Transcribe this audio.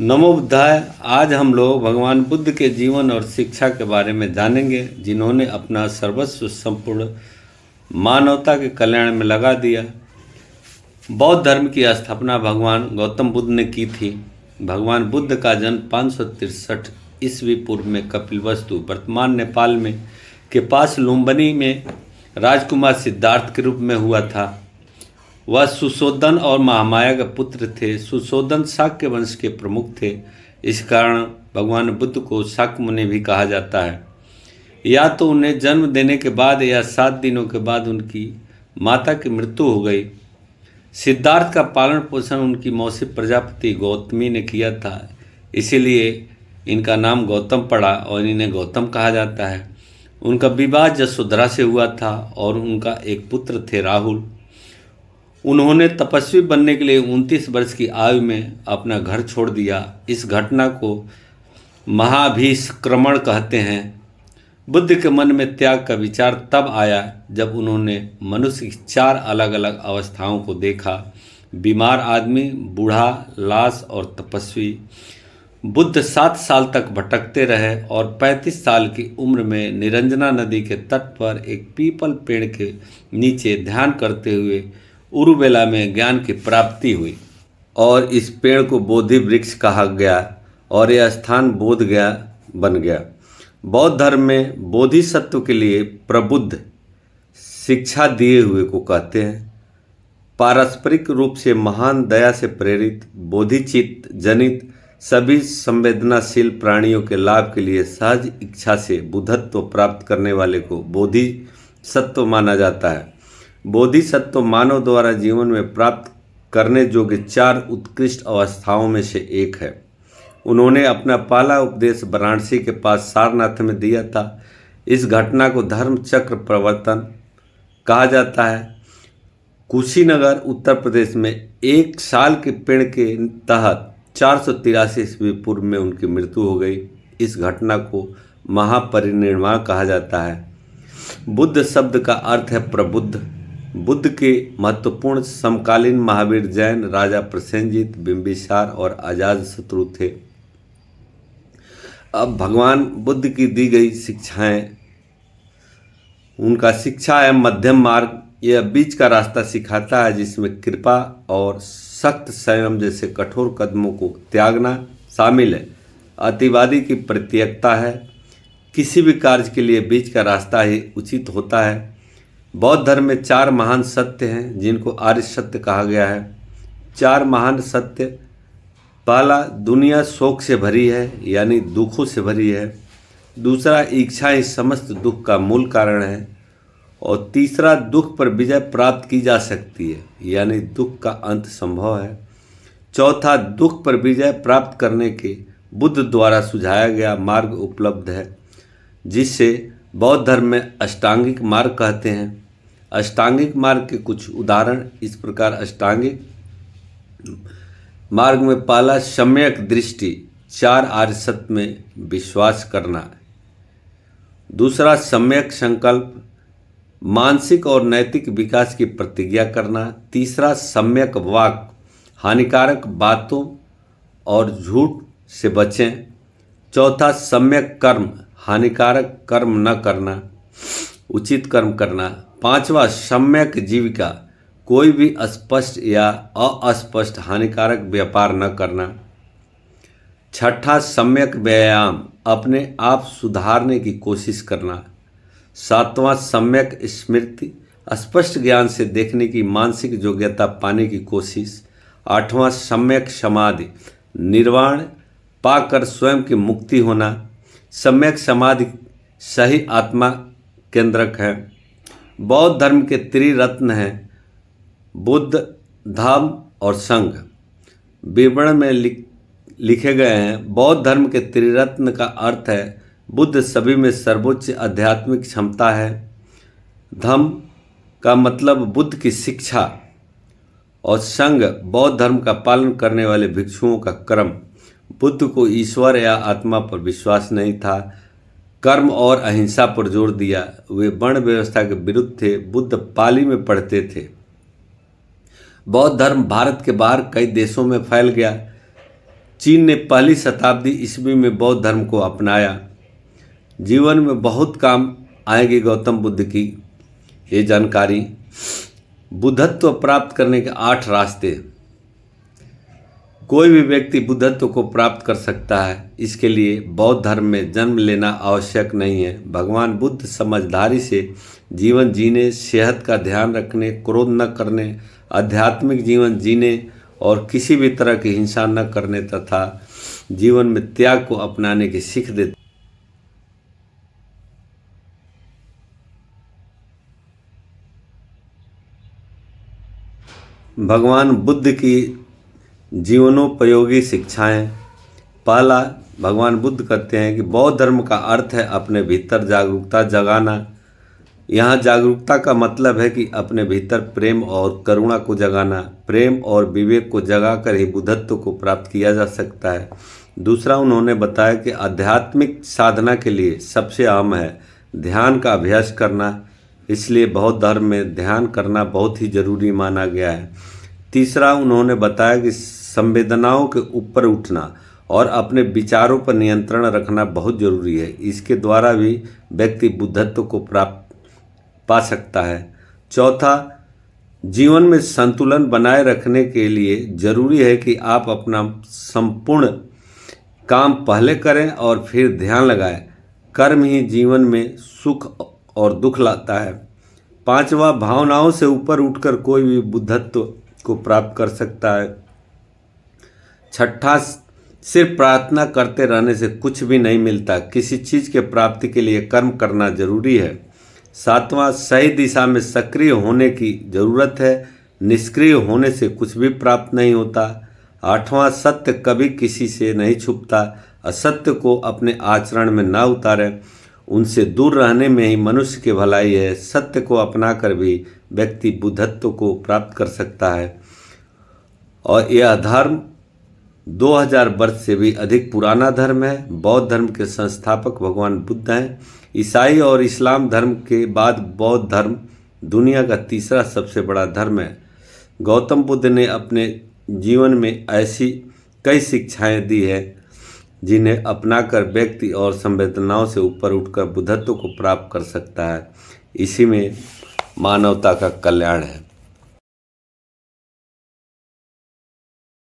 नमो बुद्धाय। आज हम लोग भगवान बुद्ध के जीवन और शिक्षा के बारे में जानेंगे, जिन्होंने अपना सर्वस्व संपूर्ण मानवता के कल्याण में लगा दिया। बौद्ध धर्म की स्थापना भगवान गौतम बुद्ध ने की थी। भगवान बुद्ध का जन्म 563 ईस्वी पूर्व में कपिलवस्तु वर्तमान नेपाल में के पास लुम्बिनी में राजकुमार सिद्धार्थ के रूप में हुआ था। वह सुशोधन और महामाया के पुत्र थे। सुशोधन शाक्य वंश के प्रमुख थे। इस कारण भगवान बुद्ध को शाक्य मुनि भी कहा जाता है। या तो उन्हें जन्म देने के बाद या 7 दिनों के बाद उनकी माता की मृत्यु हो गई। सिद्धार्थ का पालन पोषण उनकी मौसी प्रजापति गौतमी ने किया था, इसीलिए इनका नाम गौतम पड़ा और इन्हें गौतम कहा जाता है। उनका विवाह यशोधरा से हुआ था और उनका एक पुत्र थे राहुल। उन्होंने तपस्वी बनने के लिए 29 वर्ष की आयु में अपना घर छोड़ दिया। इस घटना को महाभिष्क्रमण कहते हैं। बुद्ध के मन में त्याग का विचार तब आया जब उन्होंने मनुष्य की 4 अलग अलग अवस्थाओं को देखा: बीमार आदमी, बूढ़ा, लाश और तपस्वी। बुद्ध 7 साल तक भटकते रहे और 35 साल की उम्र में निरंजना नदी के तट पर एक पीपल पेड़ के नीचे ध्यान करते हुए उरुवेला में ज्ञान की प्राप्ति हुई और इस पेड़ को बोधि वृक्ष कहा गया और यह स्थान बोध गया बन गया। बौद्ध धर्म में बोधिसत्व के लिए प्रबुद्ध शिक्षा दिए हुए को कहते हैं। पारस्परिक रूप से महान दया से प्रेरित बोधिचित्त जनित सभी संवेदनाशील प्राणियों के लाभ के लिए सहज इच्छा से बुद्धत्व प्राप्त करने वाले को बोधिसत्व माना जाता है। बोधिसत्व मानव द्वारा जीवन में प्राप्त करने योग्य 4 उत्कृष्ट अवस्थाओं में से एक है। उन्होंने अपना पहला उपदेश वाराणसी के पास सारनाथ में दिया था। इस घटना को धर्म चक्र प्रवर्तन कहा जाता है। कुशीनगर उत्तर प्रदेश में 1 साल के पेड़ के तहत 483 ईस्वी पूर्व में उनकी मृत्यु हो गई। इस घटना को महापरिनिर्वाण कहा जाता है। बुद्ध शब्द का अर्थ है प्रबुद्ध। बुद्ध के महत्वपूर्ण समकालीन महावीर, जैन, राजा प्रसेनजीत, बिंबिसार और अजातशत्रु थे। अब भगवान बुद्ध की दी गई शिक्षाएं, उनका शिक्षा है मध्यम मार्ग। यह बीच का रास्ता सिखाता है जिसमें कृपा और सख्त संयम जैसे कठोर कदमों को त्यागना शामिल है। अतिवादी की परित्यक्ता है। किसी भी कार्य के लिए बीच का रास्ता ही उचित होता है। बौद्ध धर्म में 4 महान सत्य हैं जिनको आर्य सत्य कहा गया है। 4 महान सत्य: पहला, दुनिया शोक से भरी है यानी दुखों से भरी है। दूसरा, इच्छा ही समस्त दुख का मूल कारण है। और तीसरा, दुख पर विजय प्राप्त की जा सकती है यानी दुख का अंत संभव है। चौथा, दुख पर विजय प्राप्त करने के बुद्ध द्वारा सुझाया गया मार्ग उपलब्ध है, जिससे बौद्ध धर्म में अष्टांगिक मार्ग कहते हैं। अष्टांगिक मार्ग के कुछ उदाहरण इस प्रकार: अष्टांगिक मार्ग में पहला, सम्यक दृष्टि, 4 आर्य सत्य में विश्वास करना। दूसरा, सम्यक संकल्प, मानसिक और नैतिक विकास की प्रतिज्ञा करना। तीसरा, सम्यक वाक, हानिकारक बातों और झूठ से बचें। चौथा, सम्यक कर्म, हानिकारक कर्म न करना, उचित कर्म करना। पांचवा, सम्यक जीविका, कोई भी अस्पष्ट या अस्पष्ट हानिकारक व्यापार न करना। छठा, सम्यक व्यायाम, अपने आप सुधारने की कोशिश करना। सातवां, सम्यक स्मृति, स्पष्ट ज्ञान से देखने की मानसिक योग्यता पाने की कोशिश। आठवां, सम्यक समाधि, निर्वाण पाकर स्वयं की मुक्ति होना। सम्यक समाधि सही आत्मा केंद्रक है। बौद्ध धर्म के त्रिरत्न हैं बुद्ध, धम्म और संघ। विवरण में लिखे गए हैं। बौद्ध धर्म के त्रिरत्न का अर्थ है बुद्ध सभी में सर्वोच्च आध्यात्मिक क्षमता है। धम्म का मतलब बुद्ध की शिक्षा और संघ बौद्ध धर्म का पालन करने वाले भिक्षुओं का क्रम। बुद्ध को ईश्वर या आत्मा पर विश्वास नहीं था। कर्म और अहिंसा पर जोर दिया। वे वर्ण व्यवस्था के विरुद्ध थे। बुद्ध पाली में पढ़ते थे। बौद्ध धर्म भारत के बाहर कई देशों में फैल गया। चीन ने पहली शताब्दी ईस्वी में बौद्ध धर्म को अपनाया। जीवन में बहुत काम आएगी गौतम बुद्ध की ये जानकारी। बुद्धत्व प्राप्त करने के 8 रास्ते। कोई भी व्यक्ति बुद्धत्व को प्राप्त कर सकता है। इसके लिए बौद्ध धर्म में जन्म लेना आवश्यक नहीं है। भगवान बुद्ध समझदारी से जीवन जीने, सेहत का ध्यान रखने, क्रोध न करने, आध्यात्मिक जीवन जीने और किसी भी तरह की हिंसा न करने तथा जीवन में त्याग को अपनाने की सीख देते। भगवान बुद्ध की जीवनोपयोगी शिक्षाएं। पहला, भगवान बुद्ध कहते हैं कि बौद्ध धर्म का अर्थ है अपने भीतर जागरूकता जगाना। यहाँ जागरूकता का मतलब है कि अपने भीतर प्रेम और करुणा को जगाना। प्रेम और विवेक को जगाकर ही बुद्धत्व को प्राप्त किया जा सकता है। दूसरा, उन्होंने बताया कि आध्यात्मिक साधना के लिए सबसे अहम है ध्यान का अभ्यास करना। इसलिए बौद्ध धर्म में ध्यान करना बहुत ही जरूरी माना गया है। तीसरा, उन्होंने बताया कि संवेदनाओं के ऊपर उठना और अपने विचारों पर नियंत्रण रखना बहुत जरूरी है। इसके द्वारा भी व्यक्ति बुद्धत्व को पा सकता है। चौथा, जीवन में संतुलन बनाए रखने के लिए जरूरी है कि आप अपना संपूर्ण काम पहले करें और फिर ध्यान लगाएं। कर्म ही जीवन में सुख और दुख लाता है। पांचवा, भावनाओं से ऊपर उठकर कोई भी बुद्धत्व को प्राप्त कर सकता है। छठा, सिर्फ प्रार्थना करते रहने से कुछ भी नहीं मिलता। किसी चीज के प्राप्ति के लिए कर्म करना जरूरी है। सातवां, सही दिशा में सक्रिय होने की जरूरत है। निष्क्रिय होने से कुछ भी प्राप्त नहीं होता। आठवां, सत्य कभी किसी से नहीं छुपता। असत्य को अपने आचरण में ना उतारें। उनसे दूर रहने में ही मनुष्य की भलाई है। सत्य को अपनाकर भी व्यक्ति बुद्धत्व को प्राप्त कर सकता है। और यह धर्म 2000 वर्ष से भी अधिक पुराना धर्म है। बौद्ध धर्म के संस्थापक भगवान बुद्ध हैं। ईसाई और इस्लाम धर्म के बाद बौद्ध धर्म दुनिया का तीसरा सबसे बड़ा धर्म है। गौतम बुद्ध ने अपने जीवन में ऐसी कई शिक्षाएं दी है जिन्हें अपनाकर व्यक्ति और संवेदनाओं से ऊपर उठकर बुद्धत्व को प्राप्त कर सकता है। इसी में मानवता का कल्याण है।